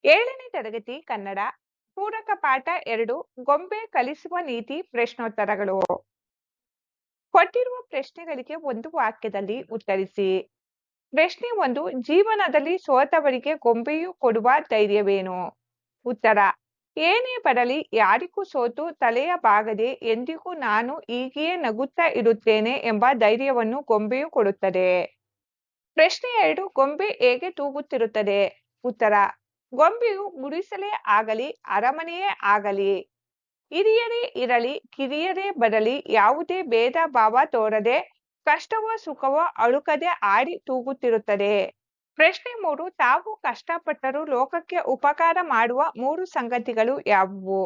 7ನೇ ತರಗತಿ ಕನ್ನಡ ಪೂರಕ ಪಾಠ 2 ಗೊಂಬೆ ಕಲಿಸುವ ನೀತಿ ಪ್ರಶ್ನೋತ್ತರಗಳು. ಕೊಟ್ಟಿರುವ ಪ್ರಶ್ನೆಗಳಿಗೆ ಒಂದು ವಾಕ್ಯದಲ್ಲಿ ಉತ್ತರಿಸಿ. ಪ್ರಶ್ನೆ 1, ಜೀವನದಲ್ಲಿ ಸೋತವರಿಗೆ ಗೊಂಬೆಯು ಕೊಡುವ ಧೈರ್ಯವೇನು? ಉತ್ತರ: ಏನೇ ಬರಲಿ, ಯಾರಿಗೂ ಸೋತು ತಲೆಯ ಬಾಗದೆ ಎಂದಿಗೂ ನಾನು ಹೀಗೆಯೇ ನಗುತ್ತಾ ಇರುತ್ತೇನೆ ಎಂಬ ಧೈರ್ಯವನ್ನು ಗೊಂಬೆಯು ಕೊಡುತ್ತದೆ. ಪ್ರಶ್ನೆ 2, ಗೊಂಬೆ ಹೇಗೆ ತೂಗುತ್ತಿರುತ್ತದೆ? ಉತ್ತರ: ಗೊಂಬೆಯು ಗುಡಿಸಲೇ ಆಗಲಿ ಅರಮನೆಯೇ ಆಗಲಿ, ಹಿರಿಯರೇ ಇರಲಿ ಕಿರಿಯರೇ ಬರಲಿ, ಯಾವುದೇ ಭೇದ ಭಾವ ತೋರದೆ ಕಷ್ಟವೋ ಸುಖವೋ ಅಳುಕದೆ ಆಡಿ ತೂಗುತ್ತಿರುತ್ತದೆ. ಪ್ರಶ್ನೆ 3, ತಾವು ಕಷ್ಟಪಟ್ಟರೂ ಲೋಕಕ್ಕೆ ಉಪಕಾರ ಮಾಡುವ 3 ಸಂಗತಿಗಳು ಯಾವುವು?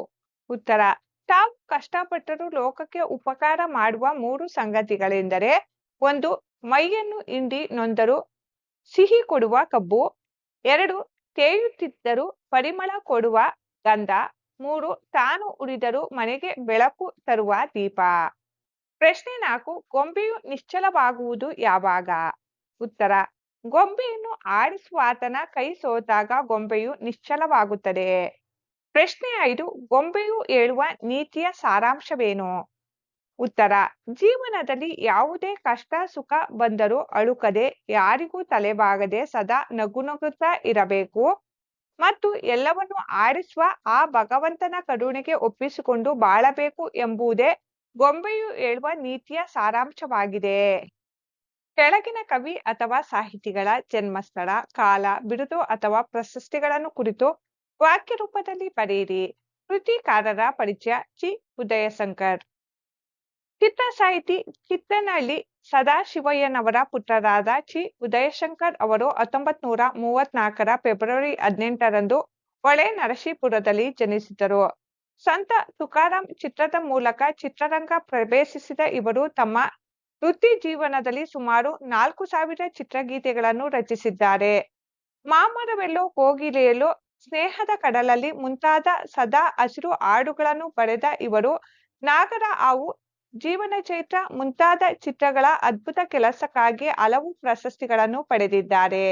ಉತ್ತರ: ತಾವು ಕಷ್ಟಪಟ್ಟರೂ ಲೋಕಕ್ಕೆ ಉಪಕಾರ ಮಾಡುವ 3 ಸಂಗತಿಗಳೆಂದರೆ: 1, ಮೈಯನ್ನು ಹಿಂಡಿ ನೊಂದರೂ ಸಿಹಿ ಕೊಡುವ ಕಬ್ಬು. 2, ತೇಯುತ್ತಿದ್ದರೂ ಪರಿಮಳ ಕೊಡುವ ಗಂಧ. 3, ತಾನು ಉರಿದರೂ ಮನೆಗೆ ಬೆಳಕು ತರುವ ದೀಪ. ಪ್ರಶ್ನೆ 4, ಗೊಂಬೆಯು ನಿಶ್ಚಲವಾಗುವುದು ಯಾವಾಗ? ಉತ್ತರ: ಗೊಂಬೆಯನ್ನು ಆಡಿಸುವಾತನ ಕೈ ಸೋತಾಗ ಗೊಂಬೆಯು ನಿಶ್ಚಲವಾಗುತ್ತದೆ. ಪ್ರಶ್ನೆ 5, ಗೊಂಬೆಯು ಹೇಳುವ ನೀತಿಯ ಸಾರಾಂಶವೇನು? ಉತ್ತರ: ಜೀವನದಲ್ಲಿ ಯಾವುದೇ ಕಷ್ಟ ಸುಖ ಬಂದರೂ ಅಳುಕದೆ, ಯಾರಿಗೂ ತಲೆಬಾಗದೆ ಸದಾ ನಗುತ್ತಾ ಇರಬೇಕು ಮತ್ತು ಎಲ್ಲವನ್ನು ಆಡಿಸುವ ಆ ಭಗವಂತನ ಕರುಣೆಗೆ ಒಪ್ಪಿಸಿಕೊಂಡು ಬಾಳಬೇಕು ಎಂಬುದೇ ಗೊಂಬೆಯು ಹೇಳುವ ನೀತಿಯ ಸಾರಾಂಶವಾಗಿದೆ. ಕೆಳಗಿನ ಕವಿ ಅಥವಾ ಸಾಹಿತಿಗಳ ಜನ್ಮಸ್ಥಳ, ಕಾಲ, ಬಿರುದು ಅಥವಾ ಪ್ರಶಸ್ತಿಗಳನ್ನು ಕುರಿತು ವಾಕ್ಯ ರೂಪದಲ್ಲಿ ಬರೆಯಿರಿ. ಕೃತಿಕಾರರ ಪರಿಚಯ: ಚಿ. ಉದಯಶಂಕರ್. ಚಿತ್ರ ಸಾಹಿತಿ: ಕಿತ್ತನಹಳ್ಳಿ ಸದಾಶಿವಯ್ಯನವರ ಪುತ್ರರಾದ ಚಿ. ಉದಯಶಂಕರ್ ಅವರು 1934 ಫೆಬ್ರವರಿ 18ರಂದು ಹೊಳೆನರಸೀಪುರದಲ್ಲಿ ಜನಿಸಿದರು. ಸಂತ ತುಕಾರಾಂ ಚಿತ್ರದ ಮೂಲಕ ಚಿತ್ರರಂಗ ಪ್ರವೇಶಿಸಿದ ಇವರು ತಮ್ಮ ವೃತ್ತಿ ಜೀವನದಲ್ಲಿ ಸುಮಾರು 4000 ಚಿತ್ರಗೀತೆಗಳನ್ನು ರಚಿಸಿದ್ದಾರೆ. ಮಾಮರವೆಲ್ಲೋ ಕೋಗಿಲೆಯಲ್ಲೋ, ಸ್ನೇಹದ ಕಡಲಲ್ಲಿ ಮುಂತಾದ ಸದಾ ಹಸಿರು ಹಾಡುಗಳನ್ನು ಬರೆದ ಇವರು ನಾಗರ ಹಾವು, ಜೀವನ ಚೈತ್ರ ಮುಂತಾದ ಚಿತ್ರಗಳ ಅದ್ಭುತ ಕೆಲಸಕ್ಕಾಗಿ ಹಲವು ಪ್ರಶಸ್ತಿಗಳನ್ನು ಪಡೆದಿದ್ದಾರೆ.